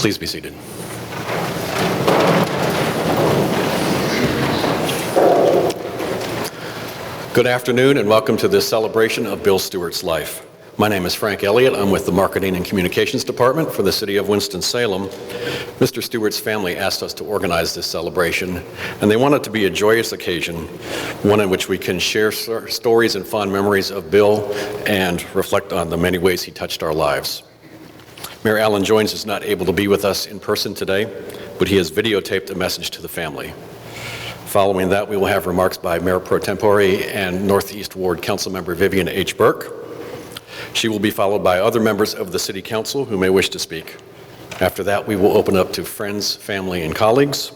Please be seated. Good afternoon and welcome to this celebration of Bill Stewart's life. My name is Frank Elliott. I'm with the Marketing and Communications Department for the City of Winston-Salem. Mr. Stewart's family asked us to organize this celebration, and they want it to be a joyous occasion, one in which we can share stories and fond memories of Bill and reflect on the many ways he touched our lives. Mayor Alan Joines is not able to be with us in person today, but he has videotaped a message to the family. Following that, we will have remarks by Mayor Pro Tempore and Northeast Ward Councilmember Vivian H. Burke. She will be followed by other members of the City Council who may wish to speak. After that, we will open up to friends, family, and colleagues.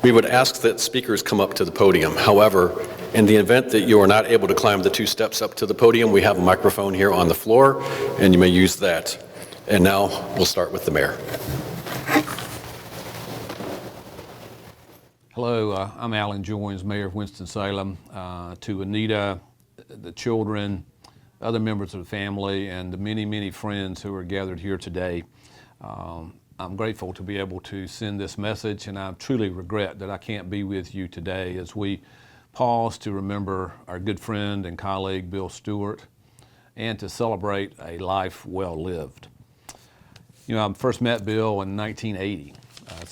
We would ask that speakers come up to the podium. However, in the event that you are not able to climb the 2 steps up to the podium, we have a microphone here on the floor, and you may use that. And now, we'll start with the mayor. Hello, I'm Alan Joines, Mayor of Winston-Salem. To Anita, the children, other members of the family, and the many, many friends who are gathered here today. I'm grateful to be able to send this message, and I truly regret that I can't be with you today as we pause to remember our good friend and colleague, Bill Stewart, and to celebrate a life well lived. You know, I first met Bill in 1980.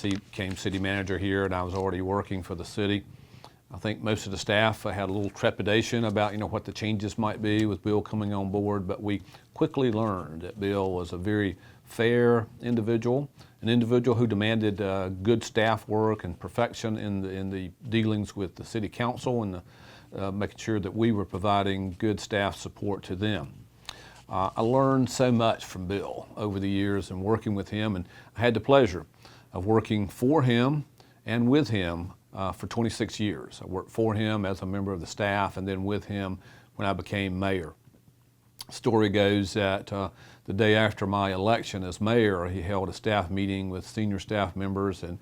He became city manager here, and I was already working for the city. I think most of the staff had a little trepidation about, what the changes might be with Bill coming on board, but we quickly learned that Bill was a very fair individual, an individual who demanded good staff work and perfection in the dealings with the city council and making sure that we were providing good staff support to them. I learned so much from Bill over the years and working with him, and I had the pleasure of working for him and with him for 26 years. I worked for him as a member of the staff and then with him when I became mayor. Story goes that the day after my election as mayor, he held a staff meeting with senior staff members and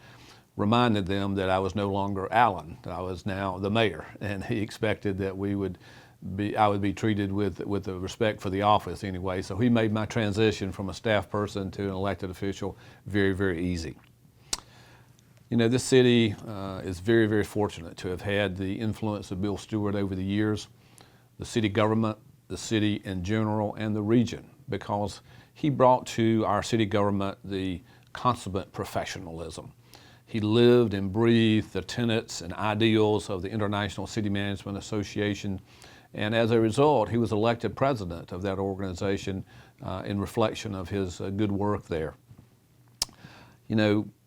reminded them that I was no longer Alan, that I was now the mayor, and he expected that I would be treated with the respect for the office anyway. So he made my transition from a staff person to an elected official very, very easy. This city is very, very fortunate to have had the influence of Bill Stewart over the years, the city government, the city in general, and the region, because he brought to our city government the consummate professionalism. He lived and breathed the tenets and ideals of the International City Management Association, and as a result, he was elected president of that organization in reflection of his good work there.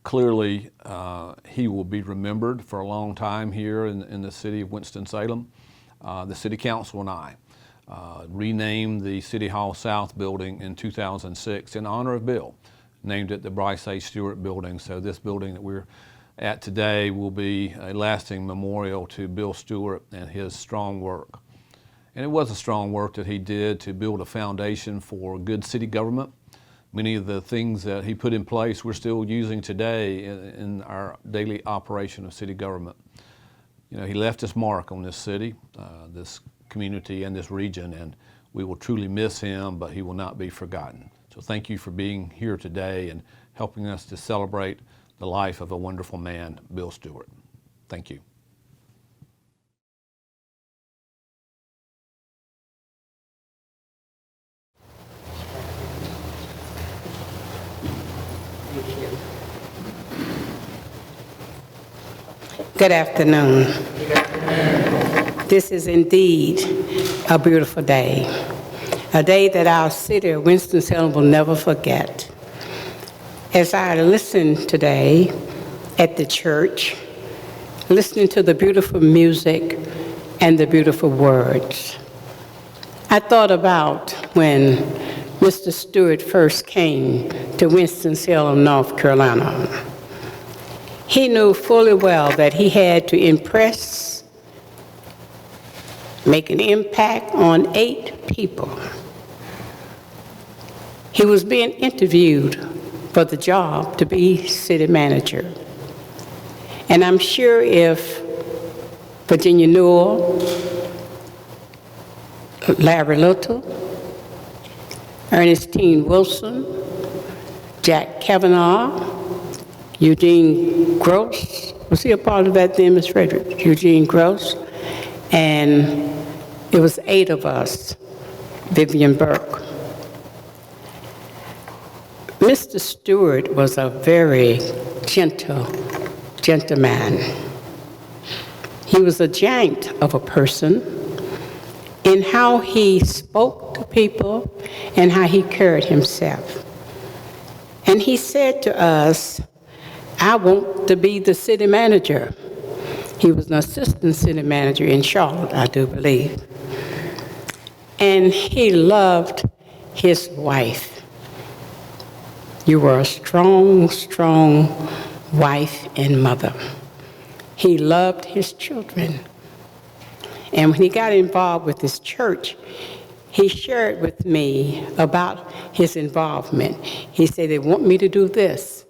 Clearly, he will be remembered for a long time here in the city of Winston-Salem. The City Council and I renamed the City Hall South building in 2006 in honor of Bill, named it the Bryce A. Stuart building. So this building that we're at today will be a lasting memorial to Bill Stewart and his strong work. And it was a strong work that he did to build a foundation for good city government. Many of the things that he put in place we're still using today in our daily operation of city government. He left his mark on this city, this community, and this region, and we will truly miss him, but he will not be forgotten. So thank you for being here today and helping us to celebrate the life of a wonderful man, Bill Stewart. Thank you. Good afternoon. This is indeed a beautiful day, a day that our city of Winston-Salem will never forget. As I listened today at the church, listening to the beautiful music and the beautiful words, I thought about when Mr. Stewart first came to Winston-Salem, North Carolina. He knew fully well that he had to impress, make an impact on 8 people. He was being interviewed for the job to be city manager. And I'm sure if Virginia Newell, Larry Little, Ernestine Wilson, Jack Kavanaugh, Eugene Gross. Was he a part of that then, Ms. Frederick? Eugene Gross. And it was 8 of us, Vivian Burke. Mr. Stuart was a very gentleman. He was a giant of a person in how he spoke to people and how he carried himself. And he said to us, I want to be the city manager. He was an assistant city manager in Charlotte, I do believe. And he loved his wife. You were a strong, strong wife and mother. He loved his children. And when he got involved with his church, he shared with me about his involvement. He said, they want me to do this.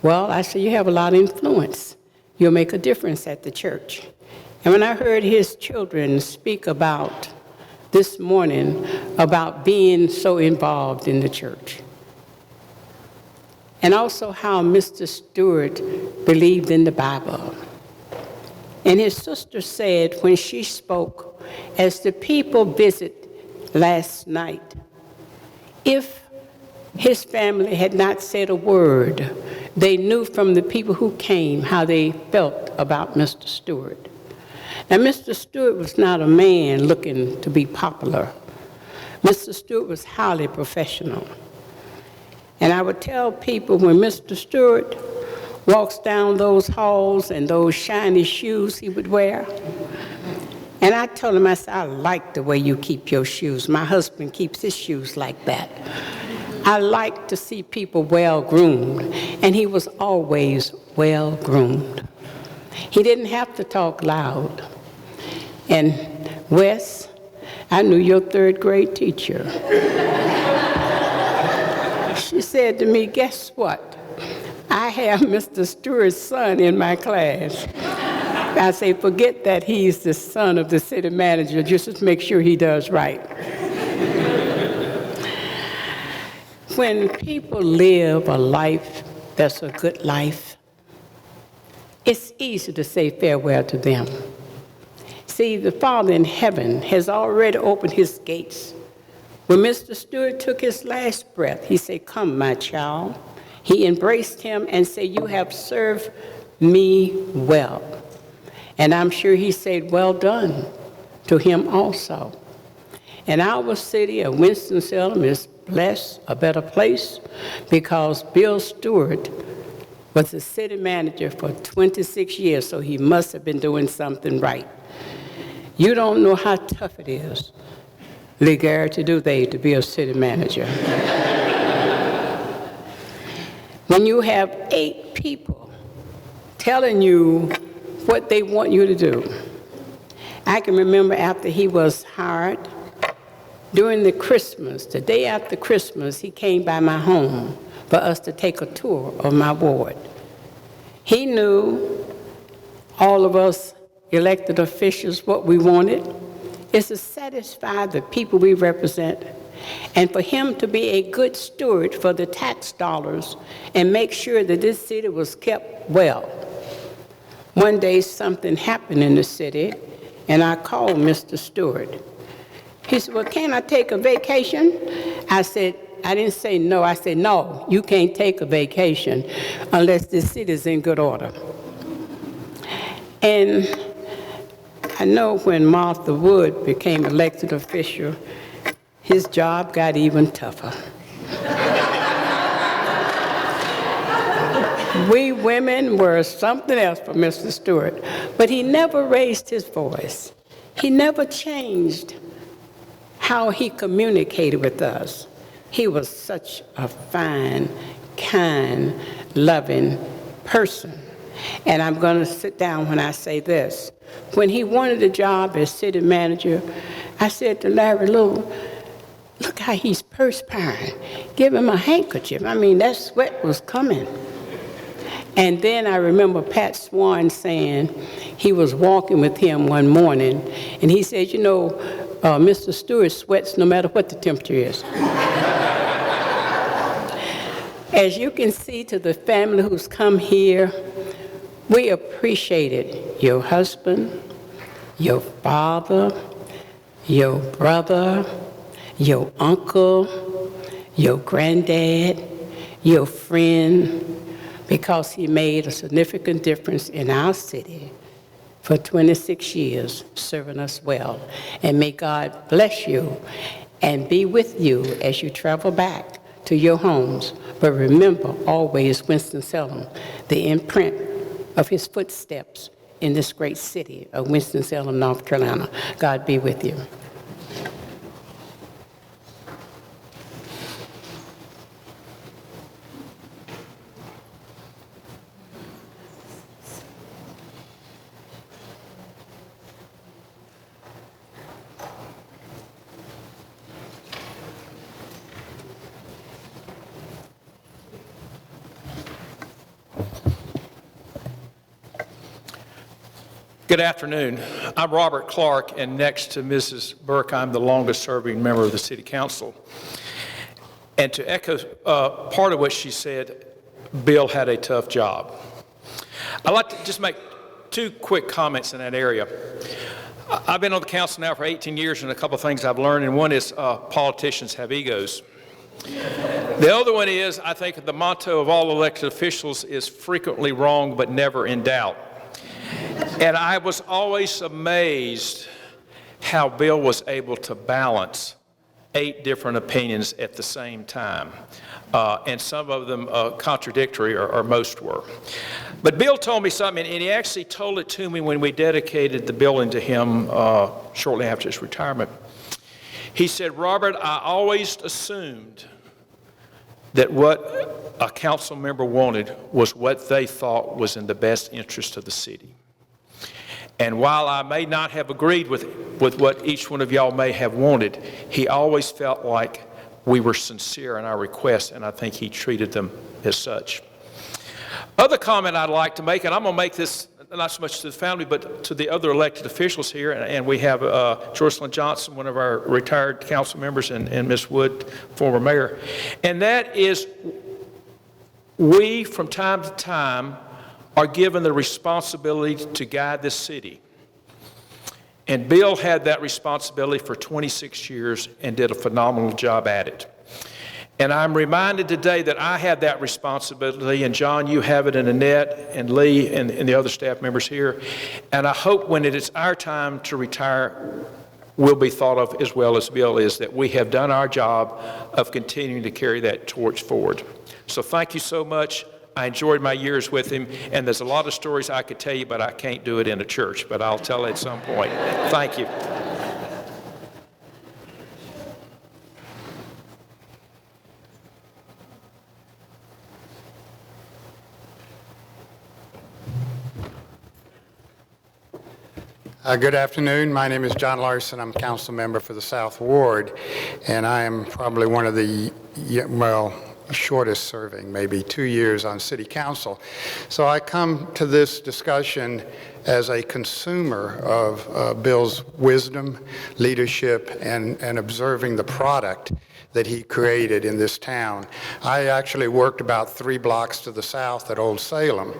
Well, I said, you have a lot of influence. You'll make a difference at the church. And when I heard his children speak about this morning, about being so involved in the church, and also how Mr. Stuart believed in the Bible. And his sister said when she spoke, as the people visit last night, if his family had not said a word, they knew from the people who came how they felt about Mr. Stuart. Now, Mr. Stuart was not a man looking to be popular. Mr. Stuart was highly professional. And I would tell people when Mr. Stuart walks down those halls and those shiny shoes he would wear, and I told him, I said, I like the way you keep your shoes. My husband keeps his shoes like that. I like to see people well-groomed, and he was always well-groomed. He didn't have to talk loud. And Wes, I knew your 3rd grade teacher. She said to me, guess what? I have Mr. Stewart's son in my class. I say, forget that he's the son of the city manager, just make sure he does right. When people live a life that's a good life, it's easy to say farewell to them. See, the Father in heaven has already opened his gates. When Mr. Stuart took his last breath, he said, come, my child. He embraced him and said, you have served me well. And I'm sure he said, well done to him also. And our city of Winston-Salem is blessed, a better place, because Bill Stuart was the city manager for 26 years, so he must have been doing something right. You don't know how tough it is, legality do they, to be a city manager. When you have 8 people telling you what they want you to do. I can remember after he was hired, during the Christmas, the day after Christmas, he came by my home for us to take a tour of my ward. He knew all of us elected officials what we wanted is to satisfy the people we represent and for him to be a good steward for the tax dollars and make sure that this city was kept well. One day something happened in the city and I called Mr. Stuart. He said, well, can I take a vacation? I said, I didn't say no. I said, no, you can't take a vacation unless this city is in good order. And I know when Martha Wood became elected official, his job got even tougher. We women were something else for Mr. Stuart, but he never raised his voice. He never changed how he communicated with us. He was such a fine, kind, loving person. And I'm going to sit down when I say this. When he wanted a job as city manager, I said to Larry Lou, look how he's perspiring. Give him a handkerchief. I mean, that sweat was coming. And then I remember Pat Swan saying he was walking with him one morning, and he said, you know, Mr. Stewart sweats no matter what the temperature is. As you can see, to the family who's come here, we appreciated your husband, your father, your brother, your uncle, your granddad, your friend, because he made a significant difference in our city for 26 years, serving us well. And may God bless you and be with you as you travel back to your homes. But remember always Winston-Salem, the imprint of his footsteps in this great city of Winston-Salem, North Carolina. God be with you. Good afternoon. I'm Robert Clark, and next to Mrs. Burke, I'm the longest-serving member of the City Council. And to echo part of what she said, Bill had a tough job. I'd like to just make two quick comments in that area. I've been on the council now for 18 years, and a couple of things I've learned, and one is politicians have egos. The other one is, I think the motto of all elected officials is frequently wrong, but never in doubt. And I was always amazed how Bill was able to balance 8 different opinions at the same time. And some of them contradictory, or most were. But Bill told me something, and he actually told it to me when we dedicated the building to him shortly after his retirement. He said, "Robert, I always assumed that what a council member wanted was what they thought was in the best interest of the city. And while I may not have agreed with what each one of y'all may have wanted, he always felt like we were sincere in our requests, and I think he treated them as such." Other comment I'd like to make, and I'm going to make this not so much to the family, but to the other elected officials here, and we have Jocelyn Johnson, one of our retired council members, and Ms. Wood, former mayor, and that is we, from time to time, are given the responsibility to guide this city. And Bill had that responsibility for 26 years and did a phenomenal job at it. And I'm reminded today that I had that responsibility, and John, you have it, and Annette, and Lee, and the other staff members here. And I hope when it is our time to retire, we'll be thought of as well as Bill is, that we have done our job of continuing to carry that torch forward. So thank you so much. I enjoyed my years with him, and there's a lot of stories I could tell you, but I can't do it in a church, but I'll tell it at some point. Thank you. Good afternoon. My name is John Larson. I'm council member for the South Ward, and I am probably one of the, shortest serving, maybe 2 years on city council. So I come to this discussion as a consumer of Bill's wisdom, leadership, and observing the product that he created in this town. I actually worked about 3 blocks to the south at Old Salem,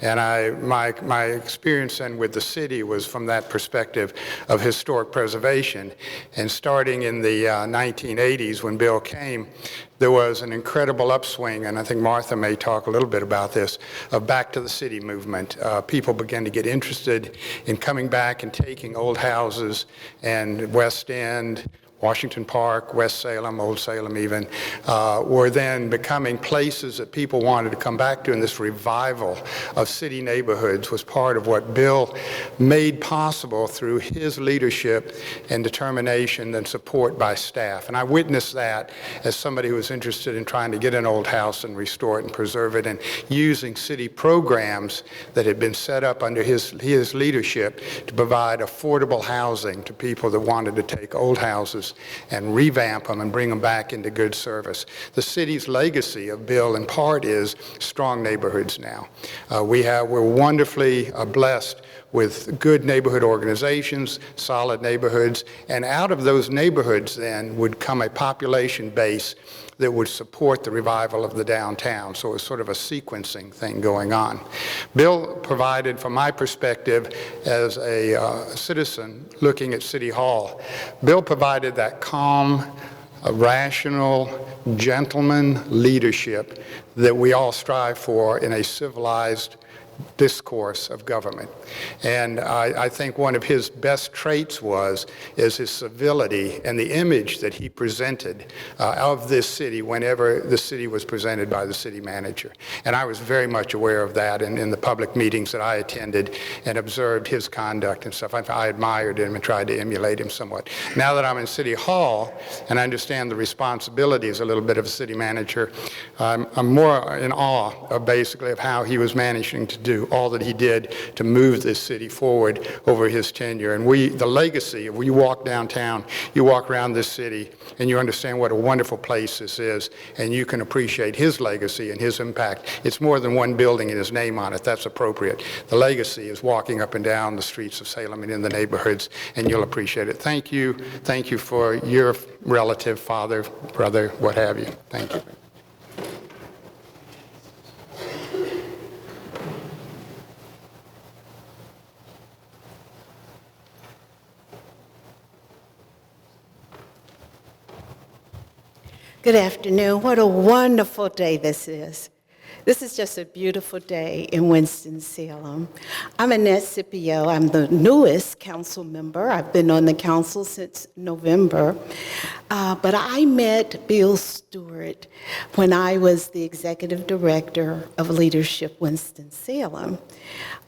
and my experience then with the city was from that perspective of historic preservation. And starting in the 1980s when Bill came, there was an incredible upswing, and I think Martha may talk a little bit about this, of back to the city movement. People began to get interested in coming back and taking old houses and West End, Washington Park, West Salem, Old Salem even, were then becoming places that people wanted to come back to, and this revival of city neighborhoods was part of what Bill made possible through his leadership and determination and support by staff. And I witnessed that as somebody who was interested in trying to get an old house and restore it and preserve it, and using city programs that had been set up under his leadership to provide affordable housing to people that wanted to take old houses and revamp them and bring them back into good service. The city's legacy of Bill, in part, is strong neighborhoods now. We're wonderfully blessed with good neighborhood organizations, solid neighborhoods, and out of those neighborhoods then would come a population base that would support the revival of the downtown. So it was sort of a sequencing thing going on. Bill provided, from my perspective as a citizen looking at City Hall, Bill provided that calm, rational, gentleman leadership that we all strive for in a civilized discourse of government. And I think one of his best traits is his civility and the image that he presented of this city whenever the city was presented by the city manager. And I was very much aware of that in the public meetings that I attended and observed his conduct and stuff. I admired him and tried to emulate him somewhat. Now that I'm in City Hall and I understand the responsibilities a little bit of a city manager, I'm more in awe of basically of how he was managing to do all that he did to move this city forward over his tenure. And the legacy, if you walk downtown, you walk around this city, and you understand what a wonderful place this is, and you can appreciate his legacy and his impact. It's more than one building and his name on it. That's appropriate. The legacy is walking up and down the streets of Salem and in the neighborhoods, and you'll appreciate it. Thank you. Thank you for your relative, father, brother, what have you. Thank you. Good afternoon. What a wonderful day this is. This is just a beautiful day in Winston-Salem. I'm Annette Scipio. I'm the newest council member. I've been on the council since November. But I met Bill Stuart when I was the executive director of Leadership Winston-Salem.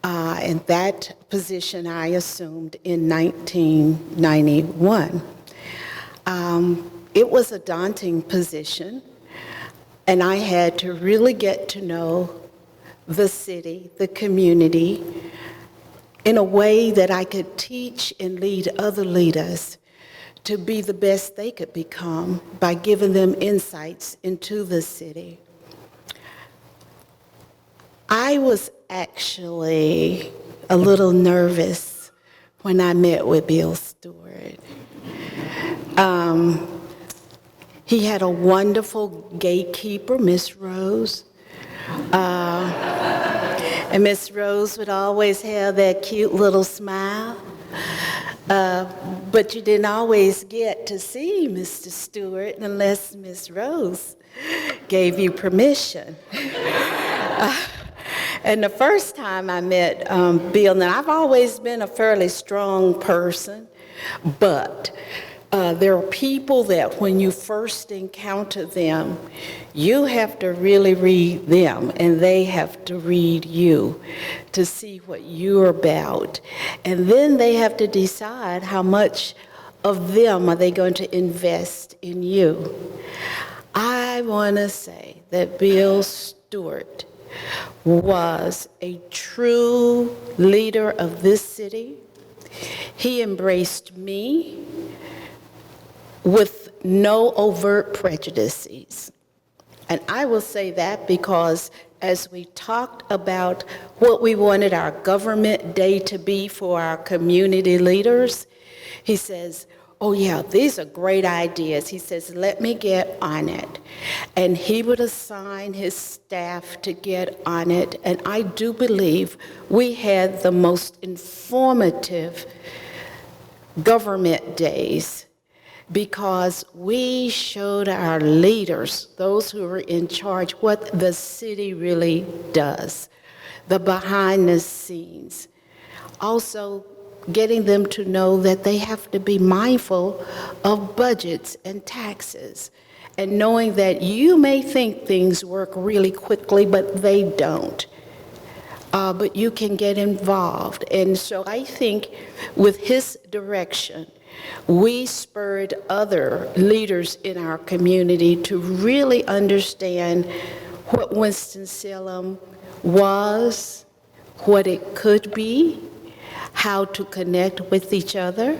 And that position I assumed in 1991. It was a daunting position, and I had to really get to know the city, the community, in a way that I could teach and lead other leaders to be the best they could become by giving them insights into the city. I was actually a little nervous when I met with Bill Stuart. He had a wonderful gatekeeper, Miss Rose. And Miss Rose would always have that cute little smile. But you didn't always get to see Mr. Stuart unless Miss Rose gave you permission. And the first time I met Bill, and I've always been a fairly strong person, but there are people that when you first encounter them, you have to really read them, and they have to read you to see what you're about. And then they have to decide how much of them are they going to invest in you. I want to say that Bill Stuart was a true leader of this city. He embraced me with no overt prejudices. And I will say that because as we talked about what we wanted our government day to be for our community leaders, he says, oh yeah, these are great ideas. He says, let me get on it. And he would assign his staff to get on it. And I do believe we had the most informative government days because we showed our leaders, those who were in charge, what the city really does, the behind the scenes. Also, getting them to know that they have to be mindful of budgets and taxes, and knowing that you may think things work really quickly, but they don't. But you can get involved. And so I think with his direction, we spurred other leaders in our community to really understand what Winston-Salem was, what it could be, how to connect with each other,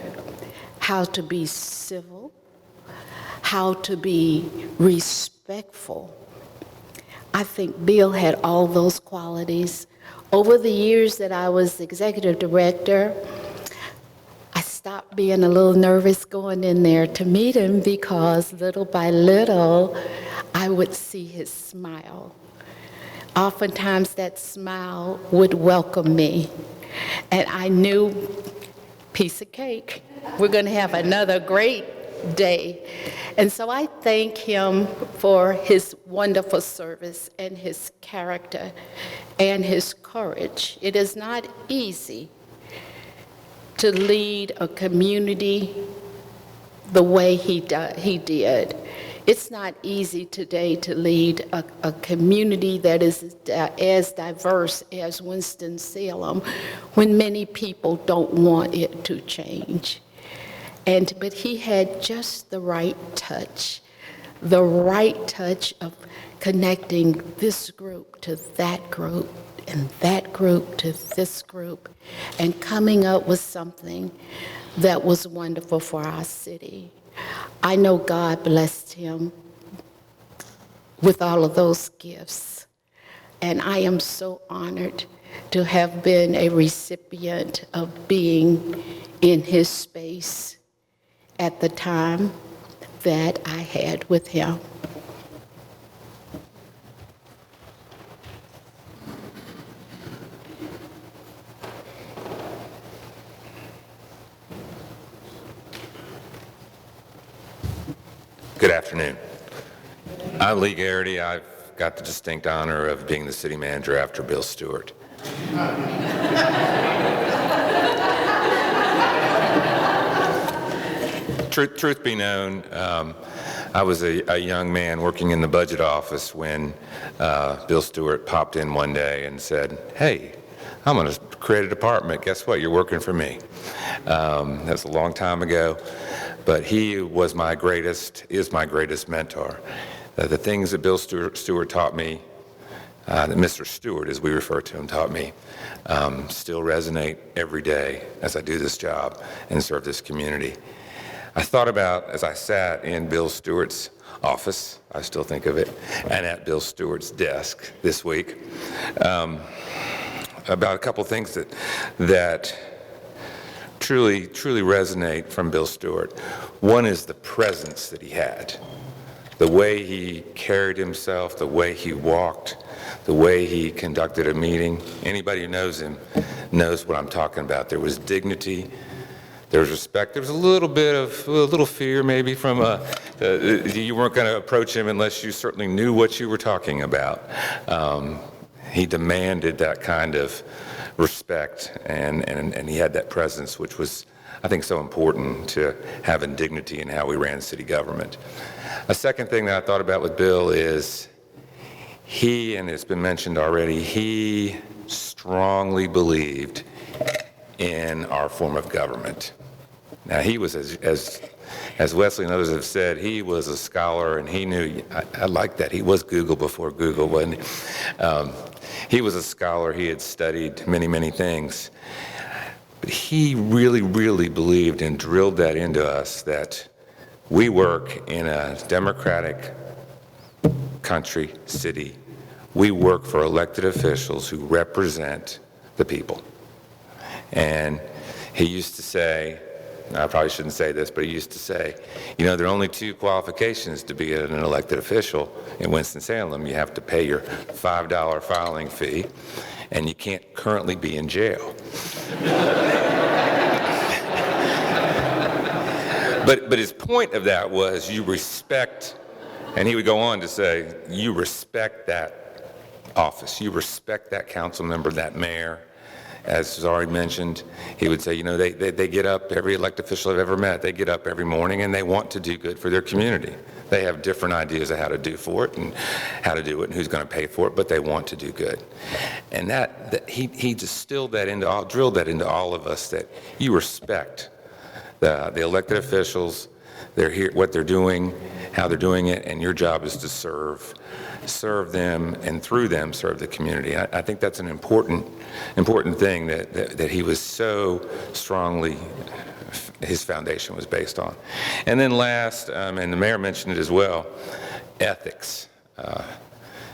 how to be civil, how to be respectful. I think Bill had all those qualities Over the years that I was executive director, I stopped being a little nervous going in there to meet him because little by little, I would see his smile. Oftentimes that smile would welcome me. And I knew, piece of cake, we're going to have another great day. And so I thank him for his wonderful service and his character and his courage. It is not easy to lead a community the way he did. It's not easy today to lead a community that is as diverse as Winston-Salem when many people don't want it to change. But he had just the right touch of connecting this group to that group and that group to this group and coming up with something that was wonderful for our city. I know God blessed him with all of those gifts, and I am so honored to have been a recipient of being in his space at the time that I had with him. Good afternoon. I'm Lee Garrity. I've got the distinct honor of being the city manager after Bill Stuart. Truth be known, I was a young man working in the budget office when Bill Stuart popped in one day and said, "Hey, I'm going to create a department. Guess what? You're working for me." That's a long time ago. But he is my greatest mentor. The things that Bill Stuart taught me, that Mr. Stuart, as we refer to him, taught me, still resonate every day as I do this job and serve this community. I thought about, as I sat in Bill Stuart's office, I still think of it, and at Bill Stuart's desk this week, about a couple things that truly resonate from Bill Stuart. One is the presence that he had, the way he carried himself, the way he walked, the way he conducted a meeting. Anybody who knows him knows what I'm talking about. There was dignity, there was respect, there was a little fear maybe from you weren't going to approach him unless you certainly knew what you were talking about. He demanded that kind of respect, and he had that presence, which was, I think, so important to having dignity in how we ran city government. A second thing that I thought about with Bill is he, and it's been mentioned already, he strongly believed in our form of government. Now, he was, as Wesley and others have said, he was a scholar, and he knew, I like that, he was Google before Google, wasn't he? He was a scholar. He had studied many things. But he really believed and drilled that into us that we work in a democratic country, city. We work for elected officials who represent the people. And he used to say, I probably shouldn't say this, but he used to say, you know, there are only two qualifications to be an elected official in Winston-Salem. You have to pay your $5 filing fee, and you can't currently be in jail. But his point of that was you respect, and he would go on to say, you respect that office, you respect that council member, that mayor. As was already mentioned, he would say, you know, they get up, every elected official I've ever met, they get up every morning and they want to do good for their community. They have different ideas of how to do for it and how to do it and who's going to pay for it, but they want to do good. And that he distilled that into, drilled that into all of us, that you respect the elected officials, they're here, what they're doing, how they're doing it, and your job is to serve them, and through them serve the community. I think that's an important thing that he was so strongly, his foundation was based on. And then last, and the mayor mentioned it as well, ethics.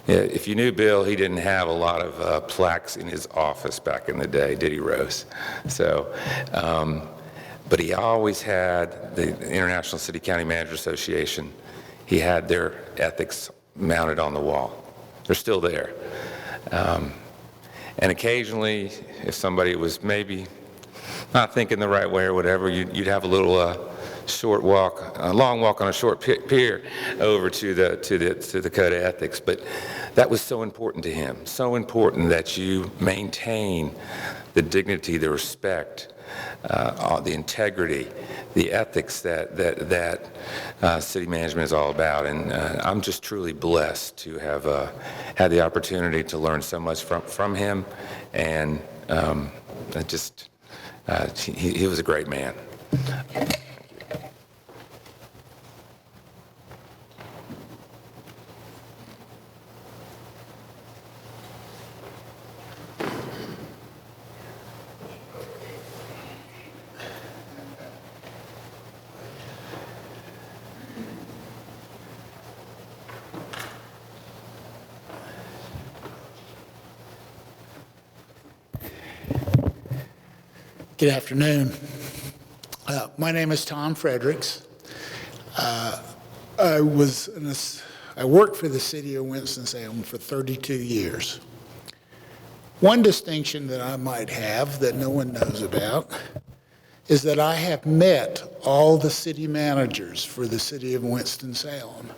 Yeah, if you knew Bill, he didn't have a lot of plaques in his office back in the day, did he, Rose? So, but he always had the International City County Manager Association. He had their ethics mounted on the wall. They're still there. And occasionally, if somebody was maybe not thinking the right way or whatever, you'd have a little short walk, a long walk on a short pier over to the code of ethics. But that was so important to him, so important that you maintain the dignity, the respect, the integrity, the ethics that city management is all about. And I'm just truly blessed to have had the opportunity to learn so much from him. And he was a great man. Good afternoon. My name is Tom Fredericks. I worked for the city of Winston-Salem for 32 years. One distinction that I might have that no one knows about is that I have met all the city managers for the city of Winston-Salem.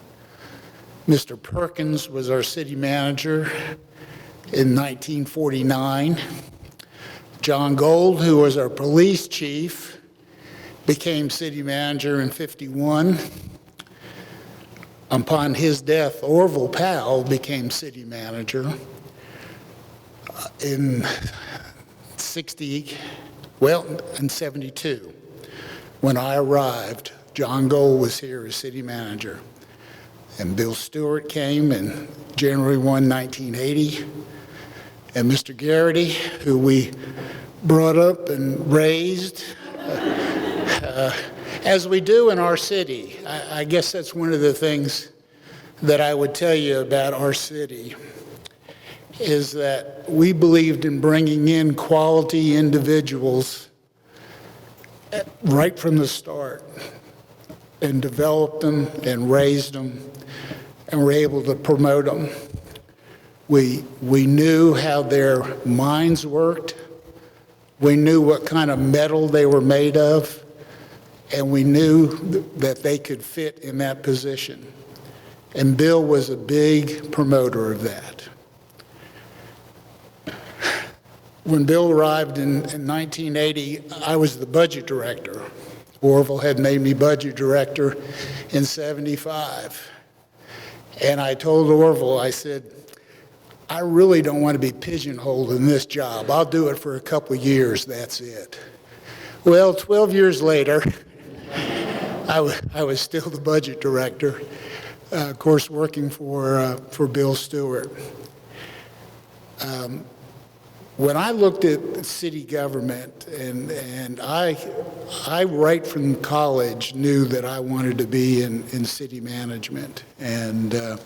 Mr. Perkins was our city manager in 1949. John Gold, who was our police chief, became city manager in '51. Upon his death, Orville Powell became city manager in '72. When I arrived, John Gold was here as city manager. And Bill Stuart came in January 1, 1980. And Mr. Garrity, who we brought up and raised, as we do in our city. I guess that's one of the things that I would tell you about our city, is that we believed in bringing in quality individuals right from the start and developed them and raised them and were able to promote them. We knew how their minds worked. We knew what kind of metal they were made of, and we knew that they could fit in that position. And Bill was a big promoter of that. When Bill arrived in 1980, I was the budget director. Orville had made me budget director in '75. And I told Orville, I said, I really don't want to be pigeonholed in this job. I'll do it for a couple of years, that's it. Well, 12 years later, I was still the budget director, of course, working for Bill Stewart. When I looked at city government, and I right from college knew that I wanted to be in city management, and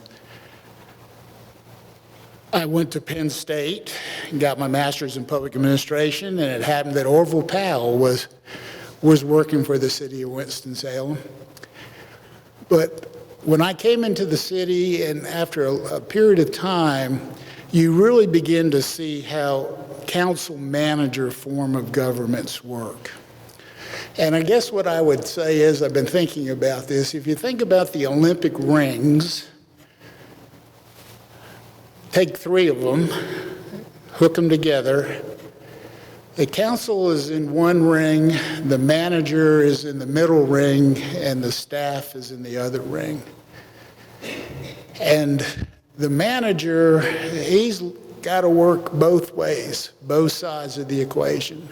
I went to Penn State and got my master's in public administration, and it happened that Orville Powell was working for the city of Winston-Salem. But when I came into the city, and after a period of time, you really begin to see how council manager form of governments work. And I guess what I would say is, I've been thinking about this, if you think about the Olympic rings, take 3 of them, hook them together. The council is in one ring, the manager is in the middle ring, and the staff is in the other ring. And the manager, he's got to work both ways, both sides of the equation.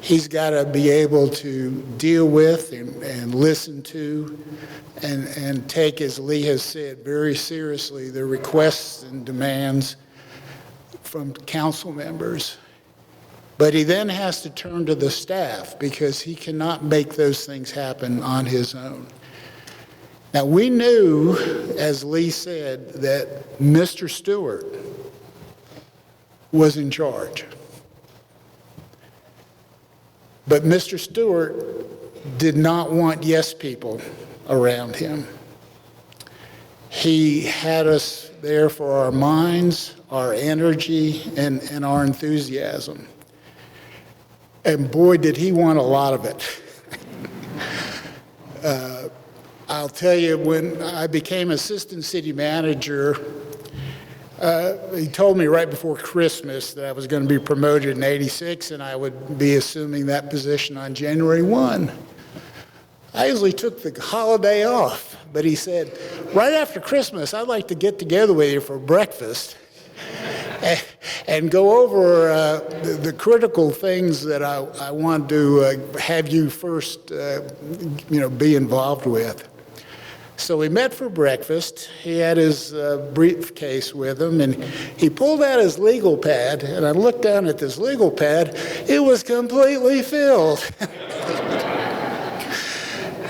He's got to be able to deal with and listen to and take, as Lee has said, very seriously the requests and demands from council members. But he then has to turn to the staff because he cannot make those things happen on his own. Now, we knew, as Lee said, that Mr. Stuart was in charge. But Mr. Stuart did not want yes people around him. He had us there for our minds, our energy, and our enthusiasm. And boy, did he want a lot of it. I'll tell you, when I became assistant city manager, he told me right before Christmas that I was going to be promoted in '86 and I would be assuming that position on January 1. I usually took the holiday off, but he said, right after Christmas, I'd like to get together with you for breakfast and go over the critical things that I want to have you first, be involved with. So we met for breakfast. He had his briefcase with him, and he pulled out his legal pad, and I looked down at this legal pad. It was completely filled.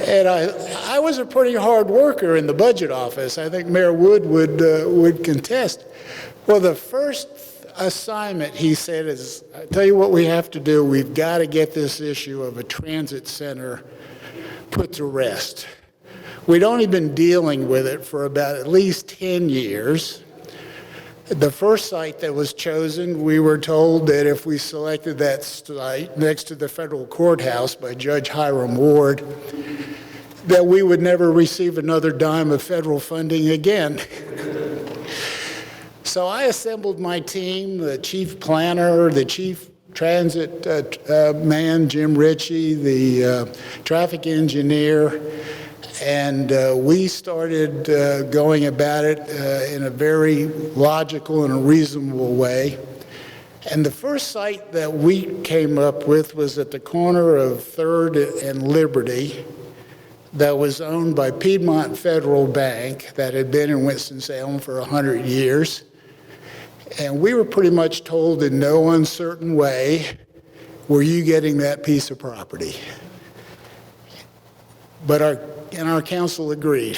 And I was a pretty hard worker in the budget office. I think Mayor Wood would contest. Well, the first assignment, he said, is, I tell you what we have to do. We've got to get this issue of a transit center put to rest. We'd only been dealing with it for about at least 10 years. The first site that was chosen, we were told that if we selected that site next to the federal courthouse by Judge Hiram Ward, that we would never receive another dime of federal funding again. So I assembled my team, the chief planner, the chief transit man, Jim Ritchie, the traffic engineer, and we started going about it in a very logical and a reasonable way. And the first site that we came up with was at the corner of 3rd and Liberty, that was owned by Piedmont Federal Bank, that had been in Winston-Salem for 100 years. And we were pretty much told in no uncertain way, were you getting that piece of property? But our council agreed.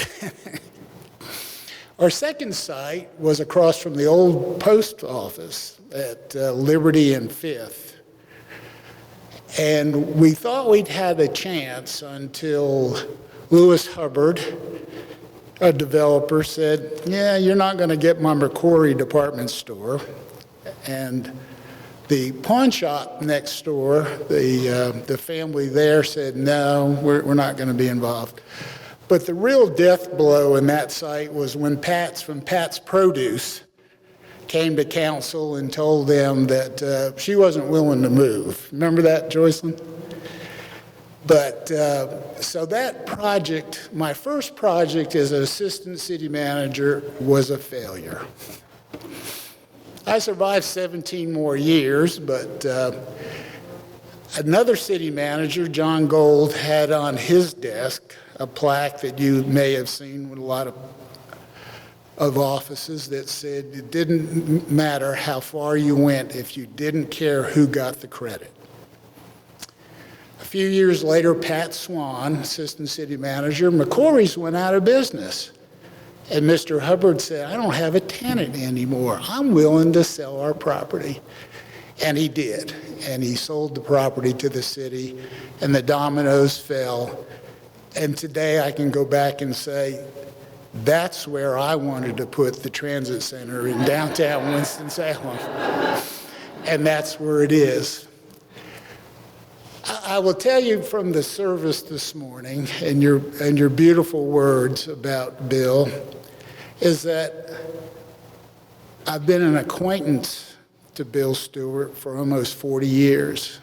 Our second site was across from the old post office at Liberty and 5th. And we thought we'd had a chance until Lewis Hubbard, a developer, said, yeah, you're not going to get my McCory department store. And the pawn shop next door, the family there said, no, we're not going to be involved. But the real death blow in that site was when Pat's from Pat's Produce came to council and told them that she wasn't willing to move. Remember that, Joycelyn? But so that project, my first project as an assistant city manager, was a failure. I survived 17 more years, but another city manager, John Gold, had on his desk a plaque that you may have seen with a lot of offices that said it didn't matter how far you went if you didn't care who got the credit. A few years later, Pat Swan, assistant city manager, McCory's went out of business. And Mr. Hubbard said, I don't have a tenant anymore. I'm willing to sell our property. And he did. And he sold the property to the city, and the dominoes fell. And today I can go back and say, that's where I wanted to put the transit center in downtown Winston-Salem. And that's where it is. I will tell you from the service this morning and your beautiful words about Bill is that I've been an acquaintance to Bill Stuart for almost 40 years,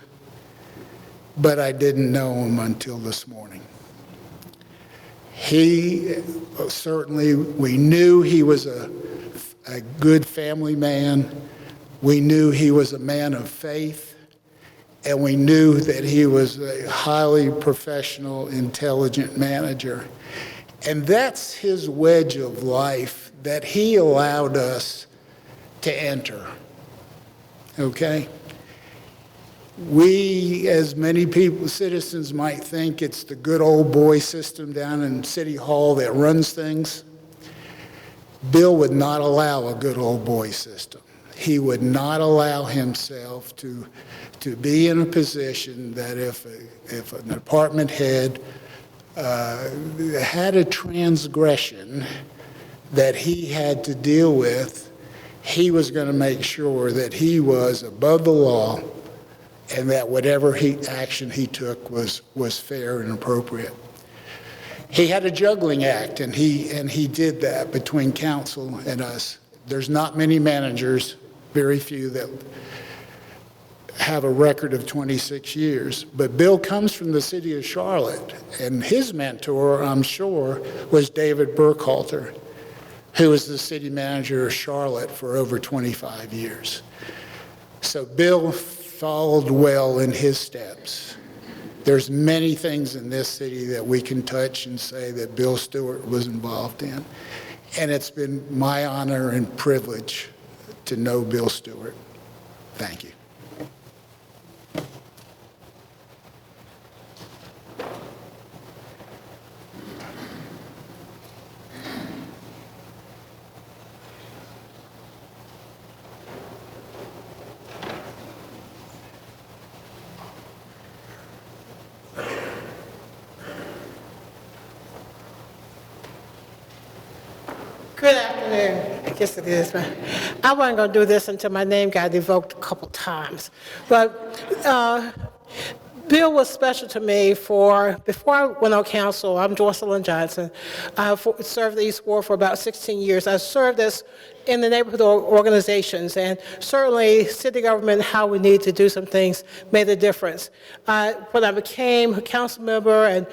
but I didn't know him until this morning. He certainly, we knew he was a good family man. We knew he was a man of faith. And we knew that he was a highly professional, intelligent manager. And that's his wedge of life that he allowed us to enter. Okay? We, as many people, citizens might think it's the good old boy system down in City Hall that runs things. Bill would not allow a good old boy system. He would not allow himself to be in a position that if an department head had a transgression that he had to deal with, he was going to make sure that he was above the law and that whatever action he took was fair and appropriate. He had a juggling act, and he did that between council and us. There's not many managers, very few, that have a record of 26 years. But Bill comes from the city of Charlotte, and his mentor, I'm sure, was David Burkhalter, who was the city manager of Charlotte for over 25 years. So Bill followed well in his steps. There's many things in this city that we can touch and say that Bill Stuart was involved in. And it's been my honor and privilege to know Bill Stuart. Thank you. Good afternoon. I guess it is. I wasn't going to do this until my name got evoked a couple times. But Bill was special to me before I went on council. I'm Jocelyn Johnson. I served the East Ward for about 16 years. I served in the neighborhood organizations, and certainly city government, how we need to do some things made a difference. When I became a council member and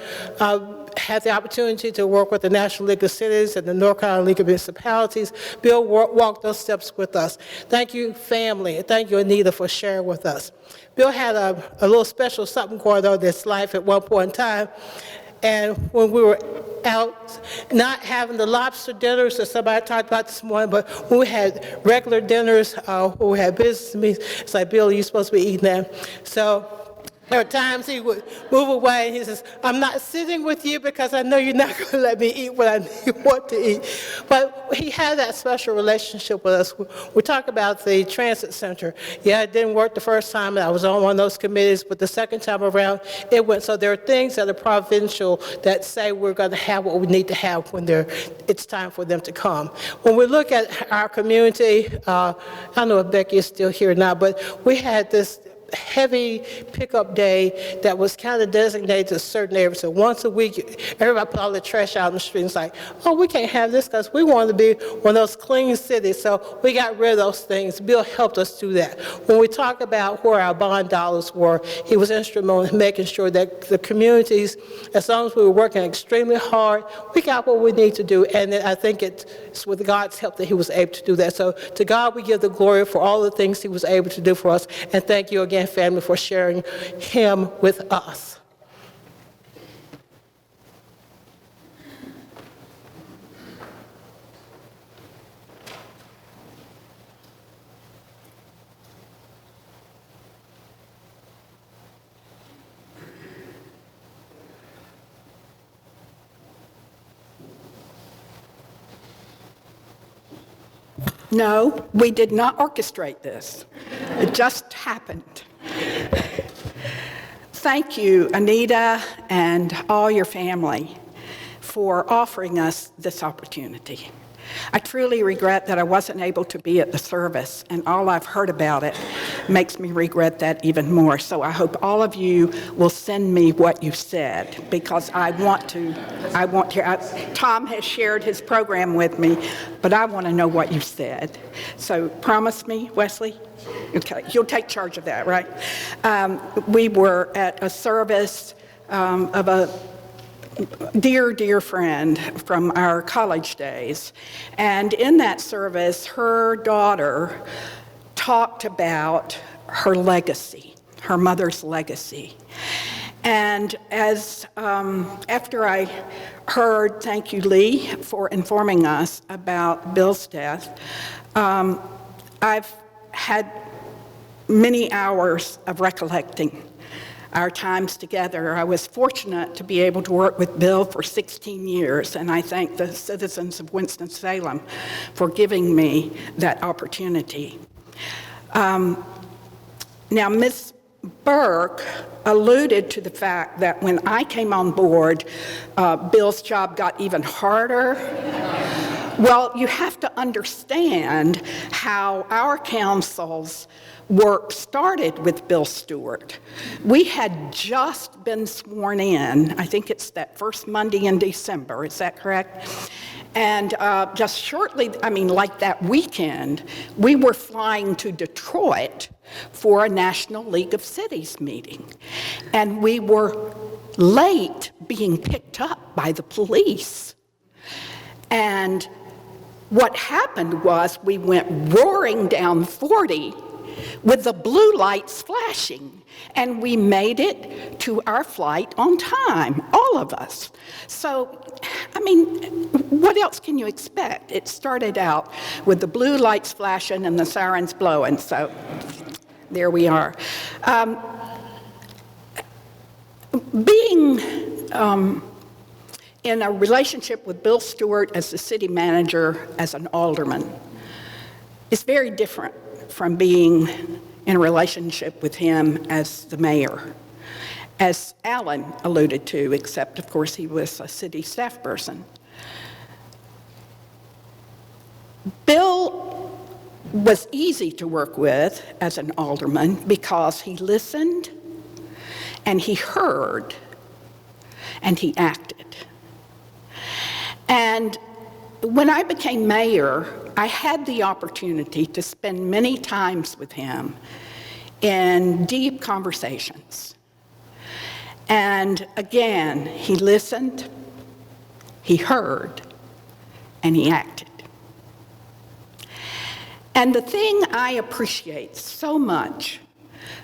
had the opportunity to work with the National League of Cities and the North Carolina League of Municipalities, Bill walked those steps with us. Thank you, family. Thank you, Anita, for sharing with us. Bill had a little special something going on in his life at one point in time. And when we were out, not having the lobster dinners that somebody talked about this morning, but when we had regular dinners, when we had business meetings, it's like, Bill, you're supposed to be eating that. So there are times he would move away and he says, I'm not sitting with you because I know you're not going to let me eat what I want to eat. But he had that special relationship with us. We talk about the transit center. Yeah, it didn't work the first time. I was on one of those committees, but the second time around, it went. So there are things that are provincial that say we're going to have what we need to have when it's time for them to come. When we look at our community, I don't know if Becky is still here now, but we had this heavy pickup day that was kind of designated to certain areas. So once a week, everybody put all the trash out in the street. It's like, oh, we can't have this because we want to be one of those clean cities. So we got rid of those things. Bill helped us do that. When we talk about where our bond dollars were, he was instrumental in making sure that the communities, as long as we were working extremely hard, we got what we need to do. And I think it's with God's help that he was able to do that. So to God, we give the glory for all the things he was able to do for us. And thank you again, family, for sharing him with us. No, we did not orchestrate this. It just happened. Thank you, Anita, and all your family for offering us this opportunity. I truly regret that I wasn't able to be at the service, and all I've heard about it makes me regret that even more. So I hope all of you will send me what you said, because I want to. Tom has shared his program with me, but I want to know what you said. So promise me, Wesley? Okay, you'll take charge of that, right? We were at a service of a dear friend from our college days. And in that service, her daughter talked about her legacy, her mother's legacy. And as after I heard, thank you, Lee, for informing us about Bill's death, I've had many hours of recollecting our times together. I was fortunate to be able to work with Bill for 16 years, and I thank the citizens of Winston-Salem for giving me that opportunity. Now, Ms. Burke alluded to the fact that when I came on board, Bill's job got even harder. Well, you have to understand how our council's work started with Bill Stuart. We had just been sworn in, I think it's that first Monday in December, is that correct? And just shortly, like that weekend, we were flying to Detroit for a National League of Cities meeting. And we were late being picked up by the police. And what happened was we went roaring down 40 with the blue lights flashing, and we made it to our flight on time, all of us. So, what else can you expect? It started out with the blue lights flashing and the sirens blowing, so there we are. Being in a relationship with Bill Stuart as the city manager, as an alderman, is very different from being in a relationship with him as the mayor. As Alan alluded to, except of course he was a city staff person. Bill was easy to work with as an alderman because he listened and he heard and he acted. And when I became mayor, I had the opportunity to spend many times with him in deep conversations. And again, he listened, he heard, and he acted. And the thing I appreciate so much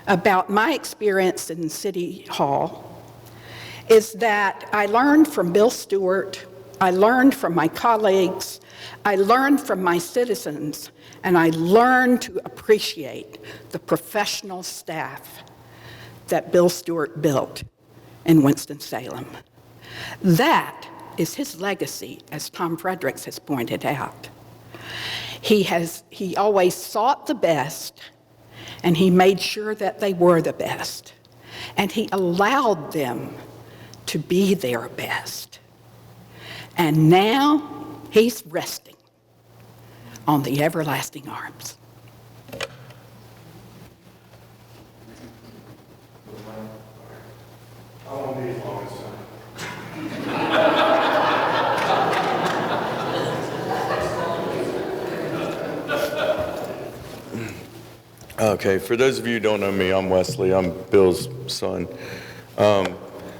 about my experience in City Hall is that I learned from Bill Stuart, I learned from my colleagues, I learned from my citizens, and I learned to appreciate the professional staff that Bill Stuart built in Winston-Salem. That is his legacy, as Tom Fredericks has pointed out. He always sought the best, and he made sure that they were the best, and he allowed them to be their best. And now he's resting on the everlasting arms. I won't be as long as Okay, for those of you who don't know me, I'm Wesley. I'm Bill's son.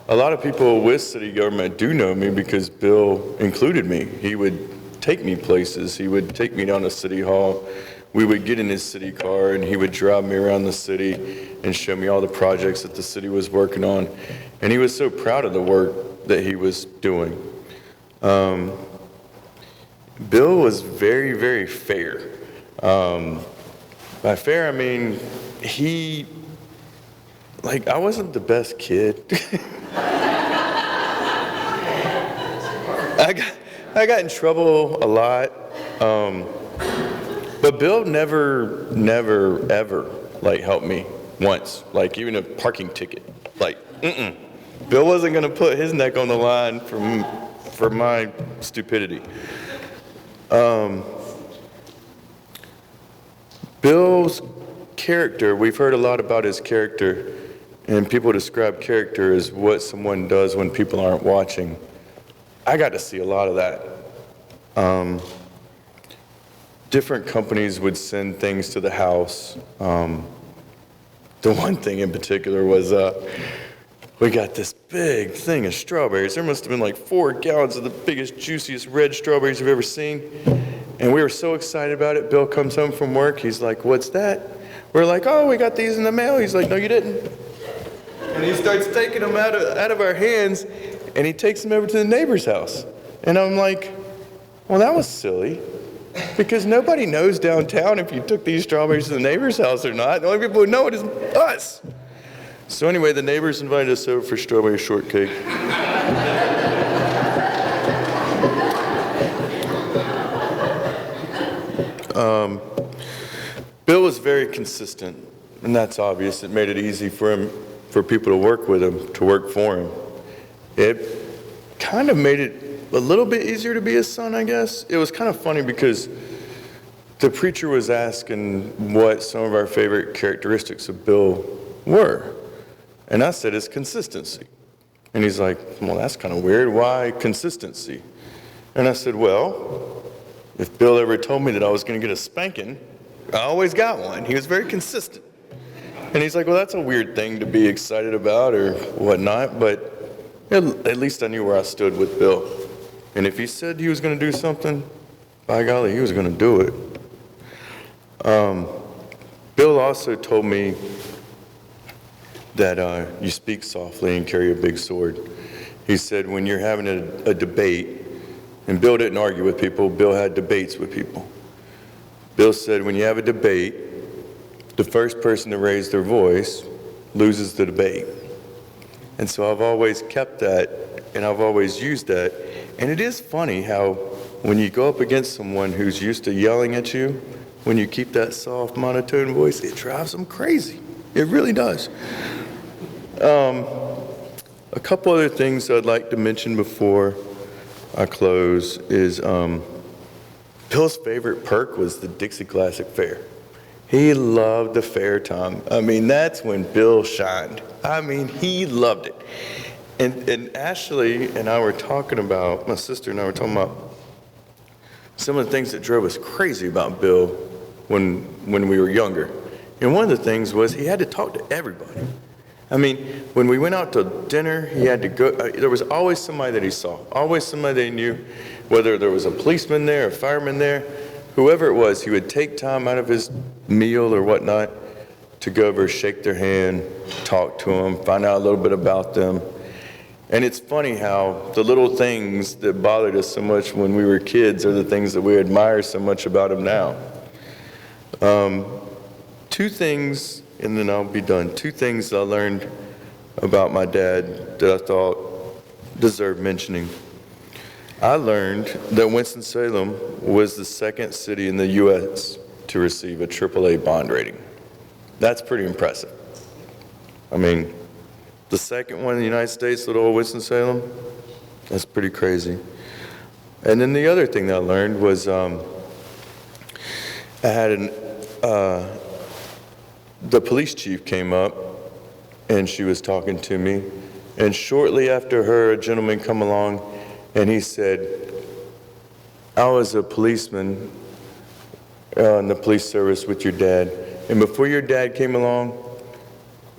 A lot of people with city government do know me because Bill included me. He would take me places. He would take me down to City Hall. We would get in his city car and he would drive me around the city and show me all the projects that the city was working on. And he was so proud of the work that he was doing. Bill was very, very fair. By fair, I mean, I wasn't the best kid. I got in trouble a lot, but Bill never, ever, helped me once, even a parking ticket. Bill wasn't gonna put his neck on the line for my stupidity. Bill's character, we've heard a lot about his character, and people describe character as what someone does when people aren't watching. I got to see a lot of that. Different companies would send things to the house. The one thing in particular was we got this big thing of strawberries. There must have been 4 gallons of the biggest, juiciest red strawberries you've ever seen. And we were so excited about it. Bill comes home from work. He's like, "What's that?" We're like, "Oh, we got these in the mail." He's like, "No, you didn't." And he starts taking them out of our hands, and he takes them over to the neighbor's house. And I'm like, well, that was silly. because nobody knows downtown if you took these strawberries to the neighbor's house or not. The only people who know it is us. So anyway, the neighbors invited us over for strawberry shortcake. Bill was very consistent, and that's obvious. It made it easy for people to work with him, to work for him. It kind of made it a little bit easier to be his son, I guess. It was kind of funny because the preacher was asking what some of our favorite characteristics of Bill were. And I said, it's consistency. And he's like, well, that's kind of weird. Why consistency? And I said, well, if Bill ever told me that I was going to get a spanking, I always got one. He was very consistent. And he's like, well, that's a weird thing to be excited about or whatnot, but at least I knew where I stood with Bill. And if he said he was going to do something, by golly, he was going to do it. Bill also told me that you speak softly and carry a big sword. He said when you're having a debate, and Bill didn't argue with people, Bill had debates with people. Bill said when you have a debate, the first person to raise their voice loses the debate. And so I've always kept that, and I've always used that. And it is funny how when you go up against someone who's used to yelling at you, when you keep that soft monotone voice, it drives them crazy. It really does. A couple other things I'd like to mention before I close is Bill's favorite perk was the Dixie Classic Fair. He loved the fair time. I mean, that's when Bill shined. I mean, he loved it. And Ashley and I were talking about, my sister and I were talking about some of the things that drove us crazy about Bill when we were younger. And one of the things was he had to talk to everybody. I mean, when we went out to dinner, he had to go, there was always somebody that he saw, always somebody that he knew, whether there was a policeman there, a fireman there, whoever it was, he would take time out of his meal or whatnot to go over, shake their hand, talk to them, find out a little bit about them. And it's funny how the little things that bothered us so much when we were kids are the things that we admire so much about him now. Two things, and then I'll be done. Two things I learned about my dad that I thought deserved mentioning. I learned that Winston-Salem was the second city in the U.S. to receive a AAA bond rating. That's pretty impressive. I mean, the second one in the United States, little old Winston-Salem, that's pretty crazy. And then the other thing that I learned was I had the police chief came up and she was talking to me, and shortly after her, a gentleman come along and he said, I was a policeman in the police service with your dad, and before your dad came along,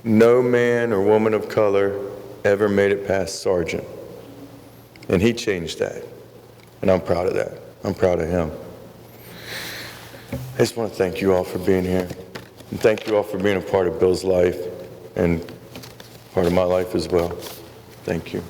no man or woman of color ever made it past sergeant. And he changed that. And I'm proud of that. I'm proud of him. I just want to thank you all for being here. And thank you all for being a part of Bill's life and part of my life as well. Thank you.